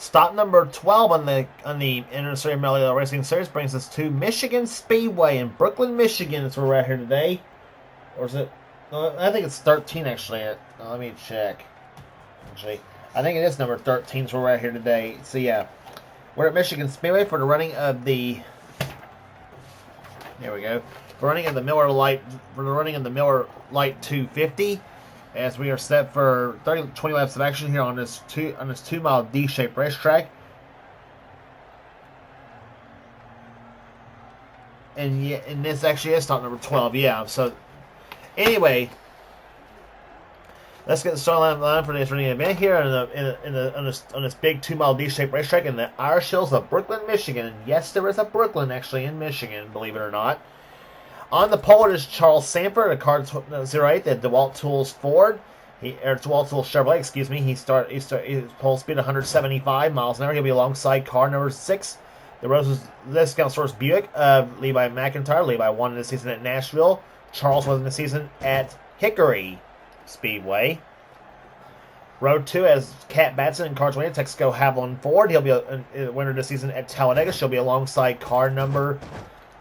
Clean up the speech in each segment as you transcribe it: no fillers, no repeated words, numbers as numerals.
Stop number 12 on the NNSCRA Mello Racing Series brings us to Michigan Speedway in Brooklyn, Michigan. That's where we're at here today. Or is it? I think it's 13 actually. Let me check. Actually, I think it is number 13. So we're at here today. So yeah, we're at Michigan Speedway for the running of the. There we go. For running of the Miller Lite. For the running of the Miller Lite 250. As we are set for 20 laps of action here on this 2-mile D-shaped racetrack. And this actually is stop number 12, yeah. So anyway, let's get the start line for this running event here on this big 2-mile D-shaped racetrack in the Irish Hills of Brooklyn, Michigan. And yes, there is a Brooklyn actually in Michigan, believe it or not. On the pole, it is Charles Sanford, a car 08 at DeWalt Tools Ford. DeWalt Tools Chevrolet, excuse me. His pole speed 175 miles an hour. He'll be alongside car number 6, the Roses Discount Source Buick of Levi McIntyre. Levi won in the season at Nashville. Charles was in the season at Hickory Speedway. Row 2 has Kat Batson and car 20 Texaco Haviland Ford. He'll be a winner this season at Talladega. She'll be alongside car number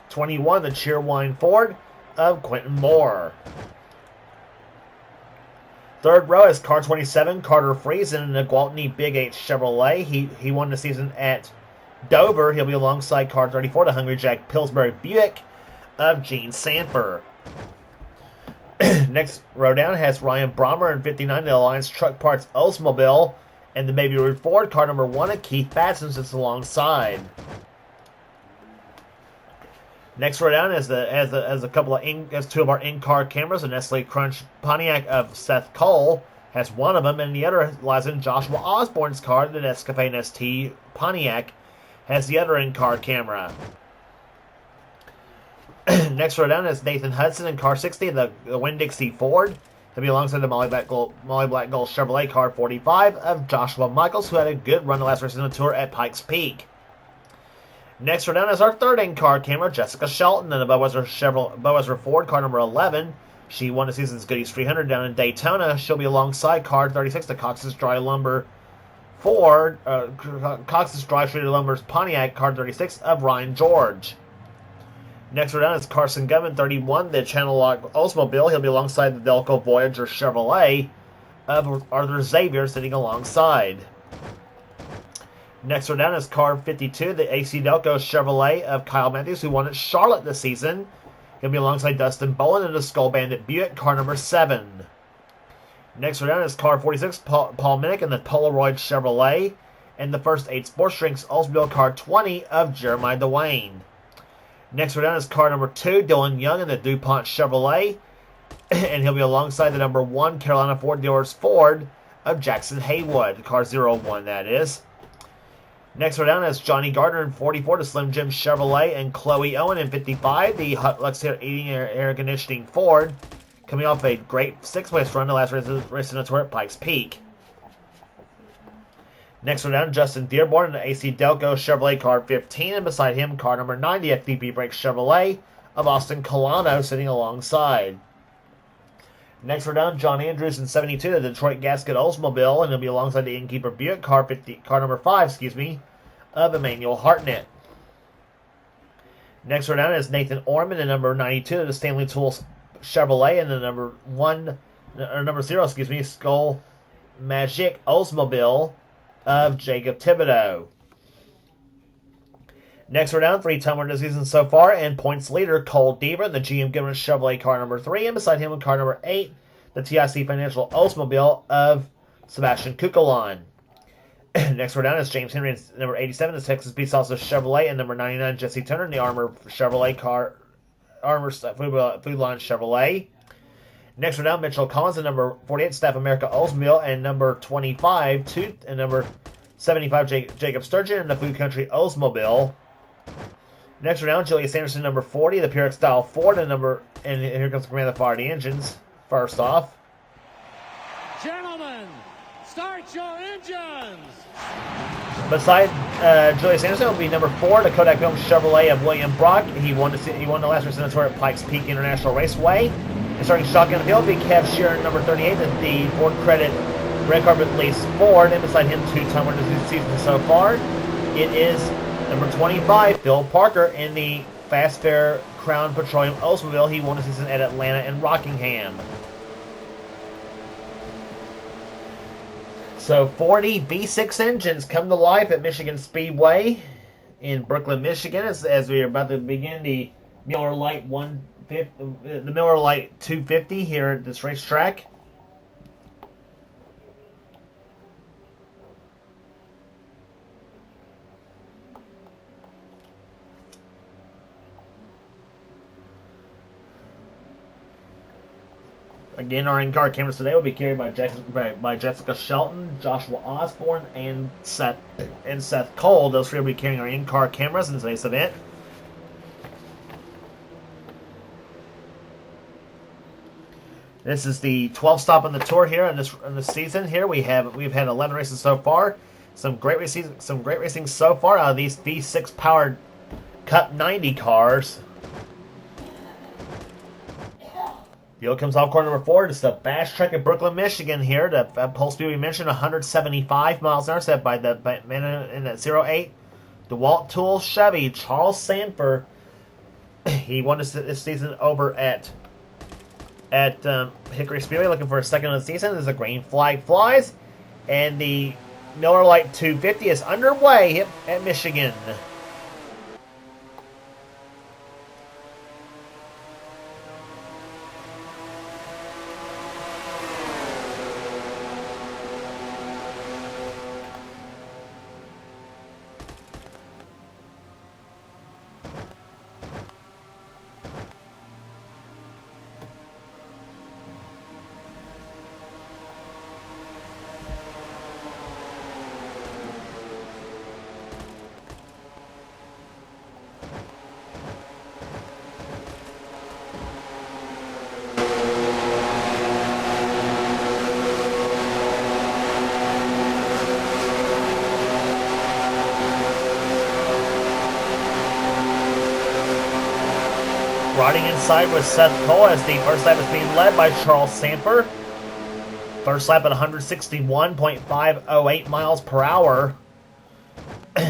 21, the Cheerwine Ford of Quentin Moore. Third row is car 27, Carter Friesen in the Gwaltney Big 8 Chevrolet. He won the season at Dover. He'll be alongside car 34, the Hungry Jack Pillsbury Buick of Gene Sanford. Next row down has Ryan Brommer in 59, the Alliance Truck Parts Oldsmobile, and the Baby Ruth Ford, car number 1, and Keith Batson sits alongside. Next row down has two of our in-car cameras. A Nestle Crunch Pontiac of Seth Cole has one of them, and the other lies in Joshua Osborne's car. The Nescafe ST Pontiac has the other in-car camera. Next row down is Nathan Hudson in car 60, the Winn-Dixie Ford. He'll be alongside the Molly Black Gold Chevrolet car 45 of Joshua Michaels, who had a good run the last race in the tour at Pikes Peak. Next, we're down as our third in-car camera, Jessica Shelton, in the Budweiser Ford, car number 11. She won the season's Goodies 300 down in Daytona. She'll be alongside car 36, the Cox's Dry Lumber Ford, Cox's Dry Treated Lumber's Pontiac, car 36 of Ryan George. Next, we're down is Carson Goodman, 31, the Channel Lock Oldsmobile. He'll be alongside the Delco Voyager Chevrolet of Arthur Xavier, sitting alongside. Next one down is car 52, the AC Delco Chevrolet of Kyle Matthews, who won at Charlotte this season. He'll be alongside Dustin Bowen in the Skull Bandit Buick, car number 7. Next one down is car 46, Paul Minnick in the Polaroid Chevrolet, and the First 8 Sports Drinks Oldsmobile car 20 of Jeremiah Dwayne. Next one down is car number 2, Dylan Young in the DuPont Chevrolet, and he'll be alongside the number 1 Carolina Ford Dealers Ford of Jackson Haywood, car 01 that is. Next one down is Johnny Gardner in 44, the Slim Jim Chevrolet, and Chloe Owen in 55, the Lux Heating Air Conditioning Ford, coming off a great 6-place run the last race in the tour at Pikes Peak. Next one down, Justin Dearborn in the AC Delco Chevrolet car 15, and beside him, car number 9, the FDP Brake Chevrolet of Austin Colano, sitting alongside. Next we're down, John Andrews in 72, the Detroit Gasket Oldsmobile, and he'll be alongside the Innkeeper Buick car number 5, of Emmanuel Hartnett. Next we're down is Nathan Orman in number 92, the Stanley Tools Chevrolet, and the number 0, Skull Magic Oldsmobile of Jacob Thibodeau. Next, we're down 3-time winner this season so far, and points leader Cole Deaver in the GM Goodman Chevrolet car number 3, and beside him in car number 8, the TIC Financial Oldsmobile of Sebastian Kukulon. Next, we're down is James Henry in number 87, the Texas Beast Salsa Chevrolet, and number 99, Jesse Turner in the Armor Chevrolet car, Food Line Chevrolet. Next, we're down Mitchell Collins in number 48, Staff America Oldsmobile, and number 25, and number 75, Jacob Sturgeon in the Food Country Oldsmobile. Next round, Julius Anderson, number 40, the Pyrrhic Style Ford, and here comes the command of the Fire the Engines. First off, gentlemen, start your engines. Beside Julius Anderson will be number 4, the Kodak Film Chevrolet of William Brock. He won the last race in the tour at Pikes Peak International Raceway. And starting shotgun the field will be Kev Sheeran, number 38, the Ford Credit red carpet lace Ford, and beside him, two-time winner this season so far. It is number 25, Phil Parker, in the Fast Fair Crown Petroleum Oldsmobile. He won the season at Atlanta and Rockingham. So 40 V6 engines come to life at Michigan Speedway in Brooklyn, Michigan, as we are about to begin the Miller Lite 250 here at this racetrack. Again, our in-car cameras today will be carried by Jessica Shelton, Joshua Osborne, and Seth Cole. Those three will be carrying our in-car cameras in today's event. This is the 12th stop on the tour here in this season. Here we've had 11 races so far. Some great racing so far out of these V6 powered Cup 90 cars. Yello comes off corner number 4. It's the Bash Track at Brooklyn, Michigan here. The pole speed we mentioned, 175 miles an hour, set by the man in that 08. DeWalt Tool Chevy, Charles Sanford. He won this season over at Hickory Speedway, looking for a second of the season. As the green flag flies, and the Miller Lite 250 is underway at Michigan. Riding inside with Seth Cole as the first lap is being led by Charles Sanford. First lap at 161.508 miles per hour.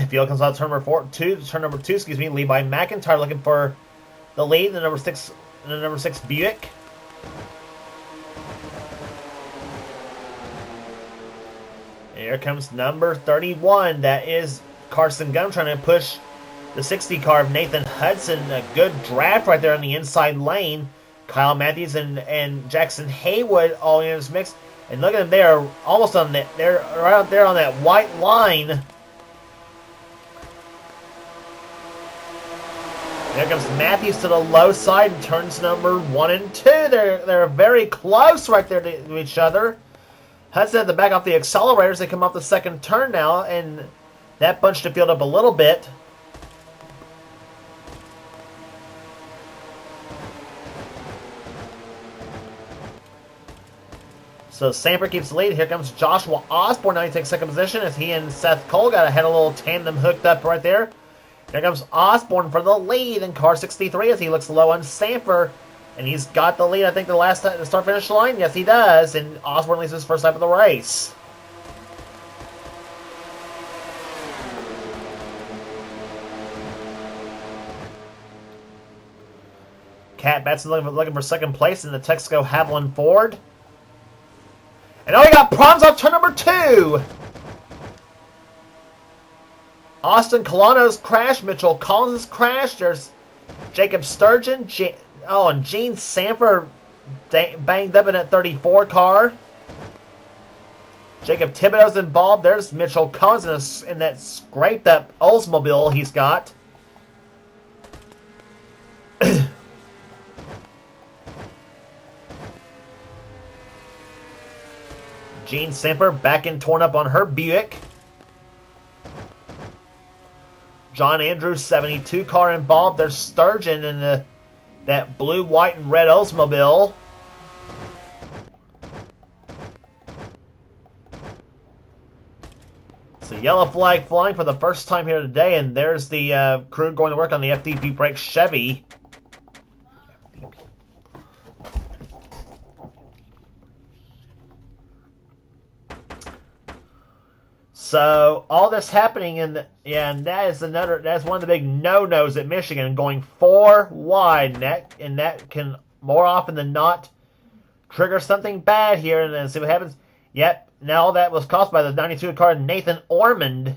Field comes out turn number two, lead by McIntyre, looking for the lead in the number six Buick. Here comes number 31. That is Carson Gunn trying to push the 60 car of Nathan Hudson. A good draft right there on the inside lane. Kyle Matthews and Jackson Haywood all in this mix. And look at them there, almost on that. They're right out there on that white line. There comes Matthews to the low side in turns number 1 and 2. They're very close right there to each other. Hudson had to back off the accelerators. They come off the second turn now, and that bunched the field up a little bit. So Sanford keeps the lead. Here comes Joshua Osborne. Now he takes second position as he and Seth Cole had a little tandem hooked up right there. Here comes Osborne for the lead in car 63 as he looks low on Sanford. And he's got the lead, I think, the start-finish line. Yes, he does. And Osborne leads his first lap of the race. Cat Batson looking for second place in the Texaco Haviland Ford. And now we got problems on turn number 2. Austin Colano's crash. Mitchell Collins' crash. There's Jacob Sturgeon. And Gene Sanford banged up in that 34 car. Jacob Thibodeau's involved. There's Mitchell Collins in that scraped up Oldsmobile he's got. Gene Sanford back and torn up on her Buick. John Andrews, 72 car involved. There's Sturgeon in that blue, white, and red Oldsmobile. It's a yellow flag flying for the first time here today, and there's the crew going to work on the FDP brake Chevy. So all this happening and that's one of the big no-nos at Michigan, going 4 wide, and that can more often than not trigger something bad here, and then see what happens. Yep, now that was caused by the 92 card Nathan Ormond.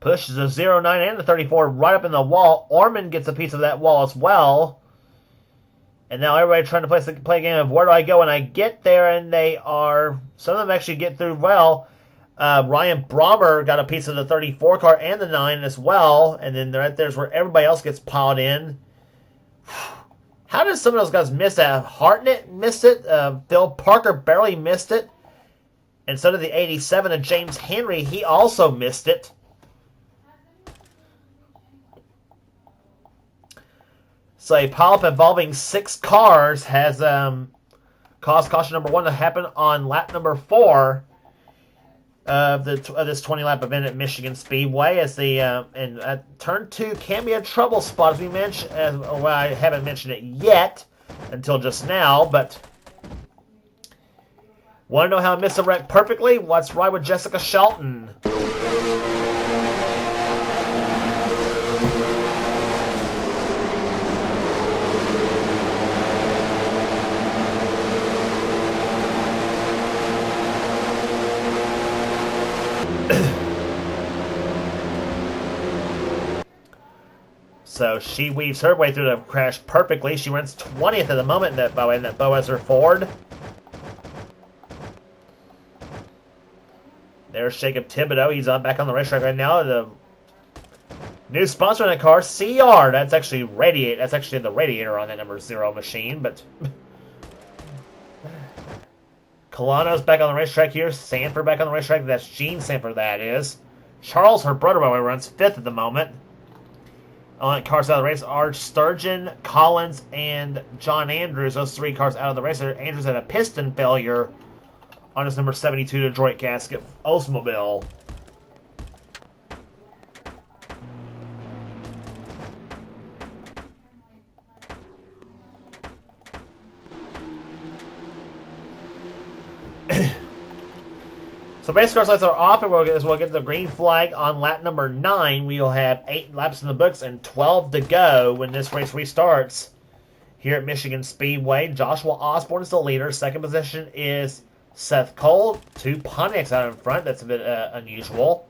Pushes the 09 and the 34 right up in the wall. Ormond gets a piece of that wall as well. And now everybody trying to play a game of where do I go? And I get there, and some of them actually get through well. Ryan Brommer got a piece of the 34 car and the 9 as well. And then right there's where everybody else gets piled in. How did some of those guys miss that? Hartnett missed it. Phil Parker barely missed it. And so did the 87 of James Henry. He also missed it. So a pileup involving 6 cars has caused caution number 1 to happen on lap number 4 of this 20-lap event at Michigan Speedway. As turn 2 can be a trouble spot, as we mentioned. Well, I haven't mentioned it yet until just now, but want to know how I missed a wreck perfectly? Let's ride with Jessica Shelton. So she weaves her way through the crash perfectly. She runs 20th at the moment in that Boaz Ford. There's Jacob Thibodeau. He's back on the racetrack right now. The new sponsor in the car, CR. That's actually That's actually the radiator on that number 0 machine. But Colano's back on the racetrack here. Sanford back on the racetrack. That's Gene Sanford, that is. Charles, her brother, by the way, runs 5th at the moment. On cars out of the race are Sturgeon, Collins, and John Andrews. Those 3 cars out of the race. Andrews had a piston failure on his number 72 Detroit Gasket Oldsmobile. So base car lights are off, and we'll get the green flag on lap number 9. We'll have 8 laps in the books and 12 to go when this race restarts here at Michigan Speedway. Joshua Osborne is the leader. Second position is Seth Cole. 2 Pontiacs out in front. That's a bit unusual.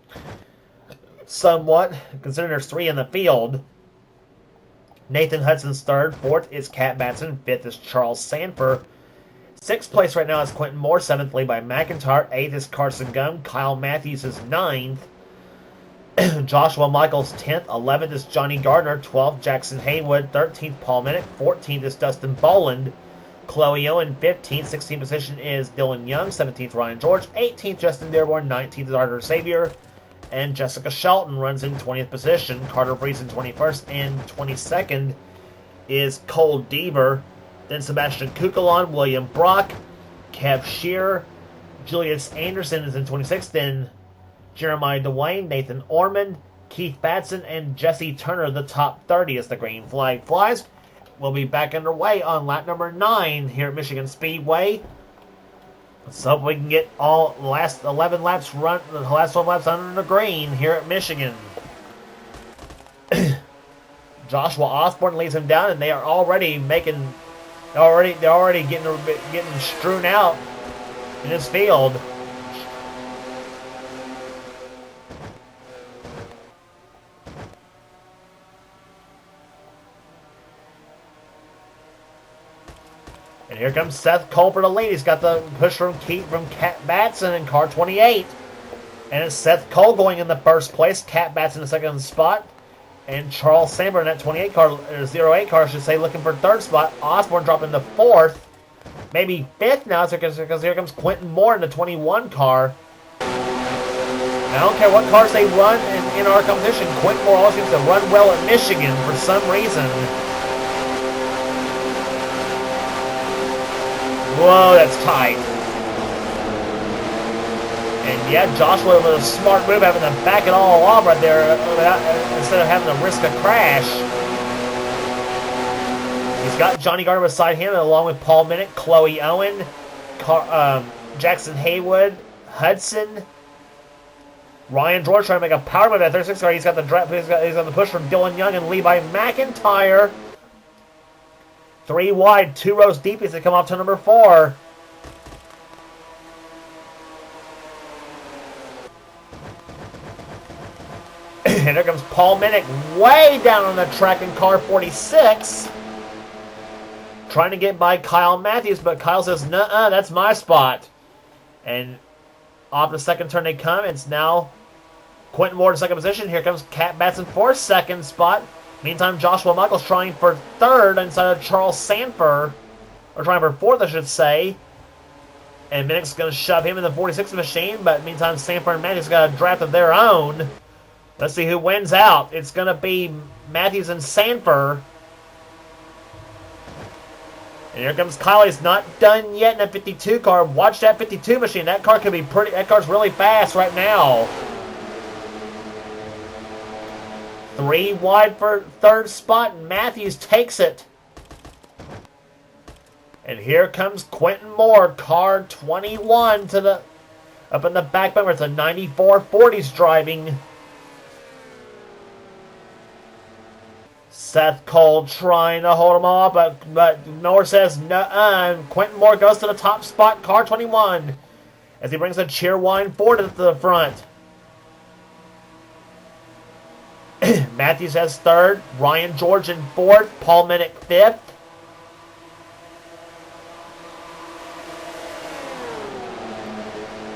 Somewhat, considering there's 3 in the field. Nathan Hudson's third. 4th is Cat Batson. 5th is Charles Sanford. 6th place right now is Quentin Moore. 7th lead by McIntyre. 8th is Carson Gum. Kyle Matthews is 9th. Joshua Michaels 10th. 11th is Johnny Gardner. 12th Jackson Haywood. 13th Paul Minnick. 14th is Dustin Boland. Chloe Owen 15th. 16th position is Dylan Young. 17th Ryan George. 18th Justin Dearborn. 19th is Arthur Xavier. And Jessica Shelton runs in 20th position. Carter Brees in 21st. And 22nd is Cole Deaver. Then Sebastian Kukulon, William Brock, Kev Shearer, Julius Anderson is in 26th. Then Jeremiah Dwayne, Nathan Ormond, Keith Batson, and Jesse Turner, the top 30 as the green flag flies. We'll be back underway on lap number 9 here at Michigan Speedway. So we can get all the last 11 laps the last 12 laps under the green here at Michigan. Joshua Osborne leads him down, and they are already getting strewn out in this field. And here comes Seth Cole for the lead. He's got the push from Cat Batson in car 28. And it's Seth Cole going in the first place. Cat Batson in the second spot. And Charles Samber in that 08 car, I should say, looking for third spot. Osborne dropping to 4th. Maybe 5th now, because here comes Quentin Moore in the 21 car. I don't care what cars they run in our competition. Quentin Moore always seems to run well at Michigan for some reason. Whoa, that's tight. And yeah, Joshua with a smart move, having to back it all off right there instead of having to risk a crash. He's got Johnny Gardner beside him, along with Paul Minnick, Chloe Owen, Jackson Haywood, Hudson, Ryan George trying to make a power move at 36 car. He's got the draft. He's got the push from Dylan Young and Levi McIntyre. 3 wide, 2 rows deep as they come off to number 4. And here comes Paul Minnick way down on the track in car 46. Trying to get by Kyle Matthews, but Kyle says, nuh-uh, that's my spot. And off the second turn they come. It's now Quentin Ward in second position. Here comes Cat Batson for second spot. Meantime, Joshua Michaels trying for third inside of Charles Sanford. Or trying for fourth, I should say. And Minnick's going to shove him in the 46 machine. But meantime, Sanford and Matthews got a draft of their own. Let's see who wins out. It's going to be Matthews and Sanford. And here comes Kyle. He's not done yet in that 52 car. Watch that 52 machine. That car could be pretty. That car's really fast right now. 3 wide for third spot. And Matthews takes it. And here comes Quentin Moore, car 21 to the up in the back bumper. It's a 94 40s driving. Seth Cole trying to hold him off, but Moore says no. Quentin Moore goes to the top spot, car 21, as he brings a Cheerwine Ford to the front. Matthews has third, Ryan George in fourth, Paul Minnick fifth.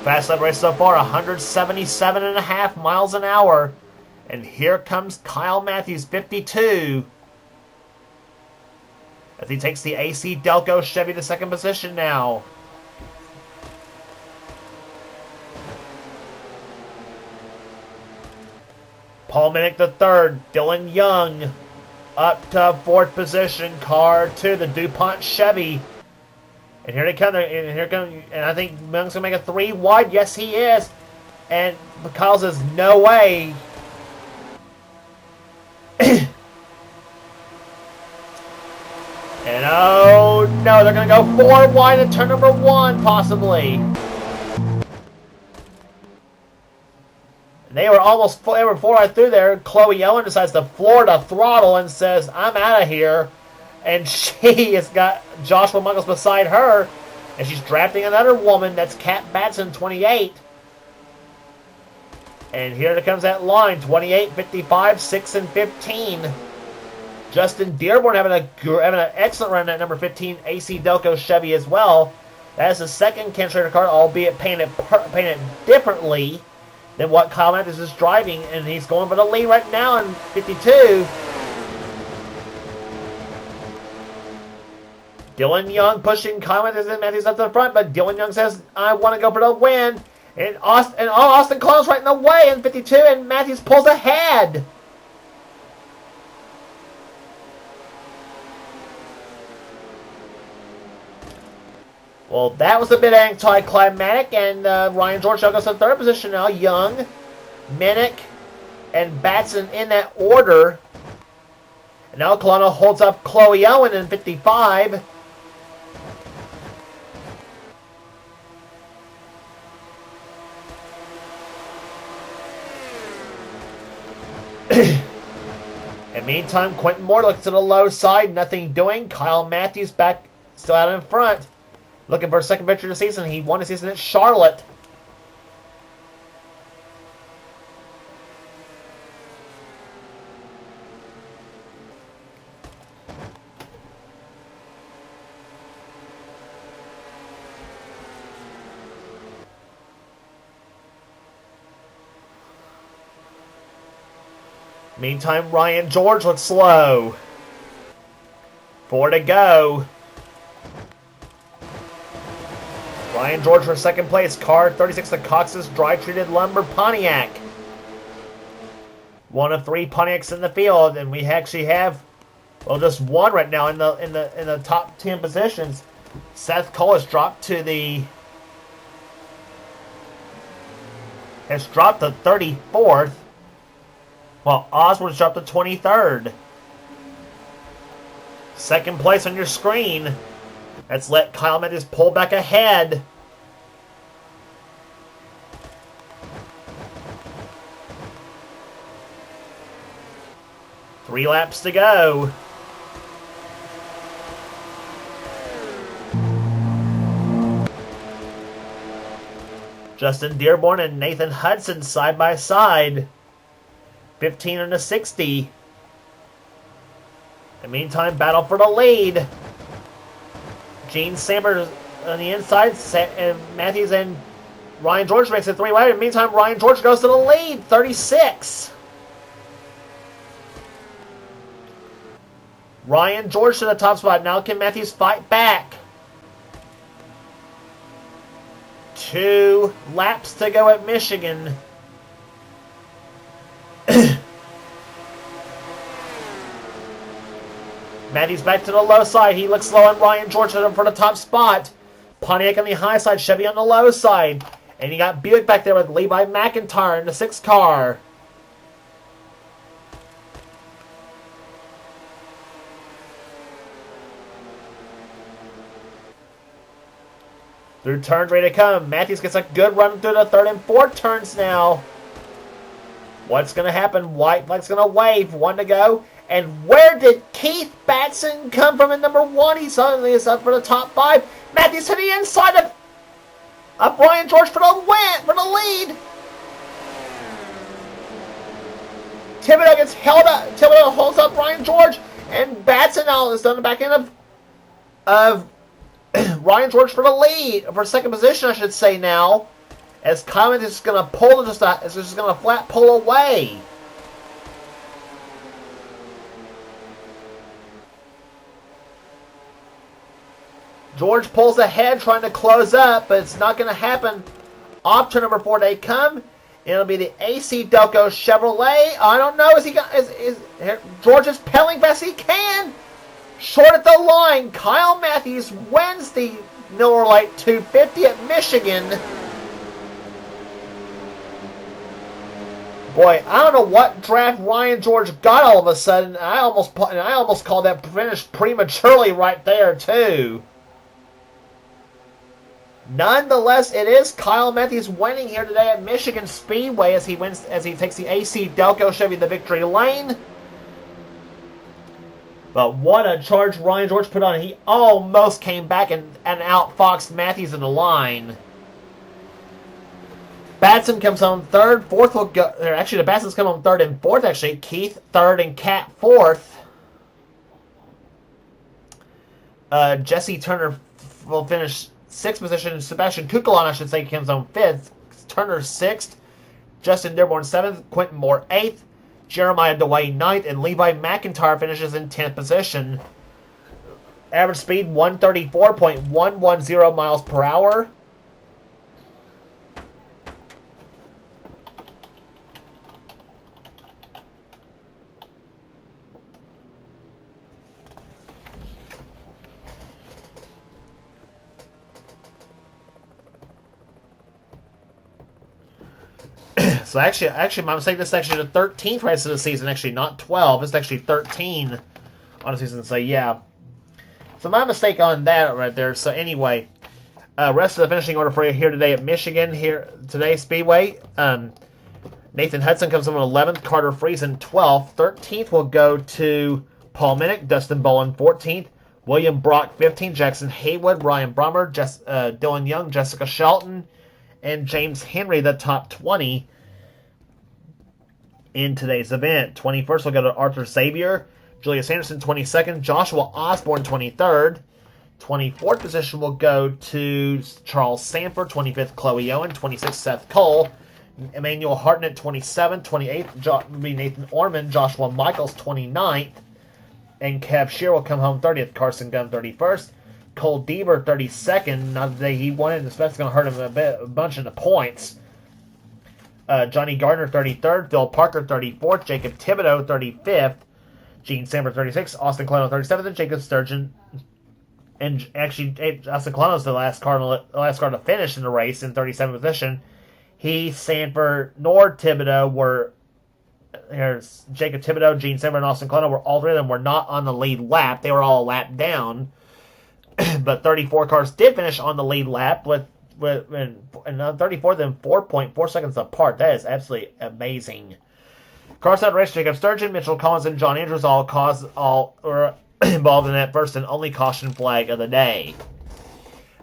Fast lap race so far, 177.5 miles an hour. And here comes Kyle Matthews, 52. As he takes the AC Delco Chevy to second position now. Paul Minnick the third. Dylan Young up to fourth position. Car 2, the DuPont Chevy. And here they come. And I think Young's going to make a 3 wide. Yes, he is. And Kyle says, no way. And oh no, they're going to go 4 wide at turn number 1, possibly. They were 4 wide through there. Chloe Owen decides to floor the throttle and says, I'm out of here. And she has got Joshua Michaels beside her. And she's drafting another woman. That's Kat Batson, 28. And here comes that line, 28, 55, 6, and 15. Justin Dearborn having an excellent run at number 15 AC Delco Chevy as well. That is the second Ken car, albeit painted differently than what Kyle Matthews is driving, and he's going for the lead right now in 52. Dylan Young pushing Kyle Matthews up to the front, but Dylan Young says, I want to go for the win. And Austin Coyle's right in the way in 52, and Matthews pulls ahead. Well, that was a bit anticlimactic, and Ryan George goes to third position now. Young, Minnick, and Batson in that order. And now Colonna holds up Chloe Owen in 55. And meantime, Quentin Moore looks to the low side, nothing doing. Kyle Matthews back, still out in front. Looking for a second victory of the season. He won the season at Charlotte. Meantime, Ryan George looks slow. 4 to go. Ryan George for second place. Car 36, the Cox's dry-treated lumber Pontiac. One of 3 Pontiacs in the field, and we actually have, well, just one right now in the top 10 positions. Seth Cole has dropped to the 34th, while Oswald has dropped to 23rd. Second place on your screen. Let's let Kyle Matthews pull back ahead. 3 laps to go. Justin Dearborn and Nathan Hudson side by side. 15 and a 60. In the meantime, battle for the lead. Gene Sandberg on the inside, and Matthews and Ryan George makes it 3 wide. In the meantime, Ryan George goes to the lead, 36. Ryan George to the top spot. Now can Matthews fight back? 2 laps to go at Michigan. Matthews back to the low side. He looks slow on Ryan George for the top spot. Pontiac on the high side. Chevy on the low side. And you got Buick back there with Levi McIntyre in the 6th car. Through turns ready to come. Matthews gets a good run through the 3rd and 4th turns now. What's going to happen? White flag's going to wave. 1 to go. And where did Keith Batson come from in number 1? He suddenly is up for the top 5. Matthews to the inside of Ryan George for the win, for the lead. Thibodeau gets held up. Thibodeau holds up Ryan George, and Batson now is on the back end of Ryan George for the lead, for 2nd position, I should say now. As Common is going to pull, is just going to flat pull away. George pulls ahead, trying to close up, but it's not going to happen. Off turn number 4 they come. It'll be the AC Delco Chevrolet. I don't know. George is pedaling best he can. Short at the line. Kyle Matthews wins the Miller Lite 250 at Michigan. Boy, I don't know what draft Ryan George got all of a sudden. I almost called that finish prematurely right there too. Nonetheless, it is Kyle Matthews winning here today at Michigan Speedway as he takes the AC Delco Chevy the victory lane. But what a charge Ryan George put on. He almost came back and outfoxed Matthews in the line. Batson comes home 3rd. 4th will go. Actually, the Batsons come home 3rd and 4th, actually. Keith 3rd and Cat 4th. Jesse Turner will finish 6th position. Sebastian Kukulon, I should say, comes home 5th. Turner 6th. Justin Dearborn 7th. Quentin Moore 8th. Jeremiah DeWay 9th. And Levi McIntyre finishes in 10th position. Average speed 134.110 miles per hour. So actually, my mistake. This is actually the 13th race of the season. Actually, not 12. It's actually 13 on the season. So yeah. So my mistake on that right there. So anyway, rest of the finishing order for you here today at Michigan. Here today Speedway. Nathan Hudson comes in 11th. Carter Friesen 12th. 13th will go to Paul Minnick. Dustin Bolin 14th. William Brock 15th. Jackson Haywood. Ryan Brummer. Dylan Young. Jessica Shelton. And James Henry, the top 20 in today's event. 21st will go to Arthur Xavier. Julius Anderson, 22nd. Joshua Osborne, 23rd. 24th position will go to Charles Sanford. 25th, Chloe Owen. 26th, Seth Cole. Emmanuel Hartnett, 27th. 28th will be Nathan Orman. Joshua Michaels, 29th. And Kev Shear will come home 30th. Carson Gunn, 31st. Cole Deaver, 32nd. Not that he won it, and that's going to hurt him a bunch in the points. Johnny Gardner, 33rd. Phil Parker, 34th. Jacob Thibodeau, 35th. Gene Sandberg, 36th. Austin Colano, 37th. And Jacob Sturgeon. And actually, Austin Colano's the last car to finish in the race in 37th position. He, Sandberg, nor Thibodeau were. Here's Jacob Thibodeau, Gene Sandberg, and Austin Colano. All 3 of them were not on the lead lap. They were all a lap down. But 34 cars did finish on the lead lap and 34 of them 4.4 seconds apart. That is absolutely amazing. Carside race, Jacob Sturgeon, Mitchell Collins, and John Andrews all were involved in that first and only caution flag of the day.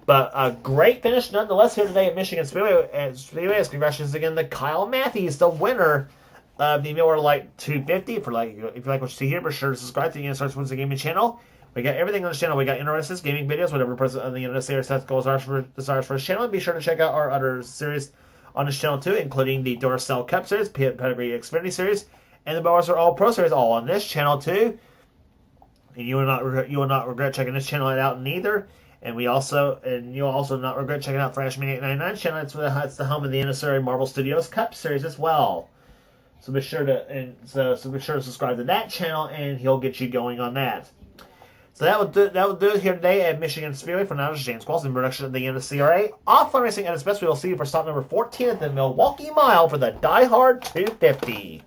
But a great finish nonetheless here today at Michigan Speedway. Congratulations again to Kyle Matthews, the winner of the Miller Lite 250. If you like what you see here, be sure to subscribe to the NNSCRA Gaming channel. We got everything on this channel. We got NRS's gaming videos, whatever person on the NNSCRA set goals are for this channel. And be sure to check out our other series on this channel too, including the Duracell Cup Series, Pedigree Xfinity Series, and the Bowser All Pro Series, all on this channel too. And you will not regret checking this channel out neither. And you'll also not regret checking out Freshman 899 channel. It's the home of the NNSCRA Marvel Studios Cup Series as well. So be sure to subscribe to that channel, and he'll get you going on that. So that will do it here today at Michigan Speedway. For now, this is James Qualls in production of the NNSCRA. Offline Racing at its best. We will see you for stop number 14 at the Milwaukee Mile for the Die Hard 250.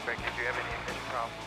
Greg, did you have any ignition problems?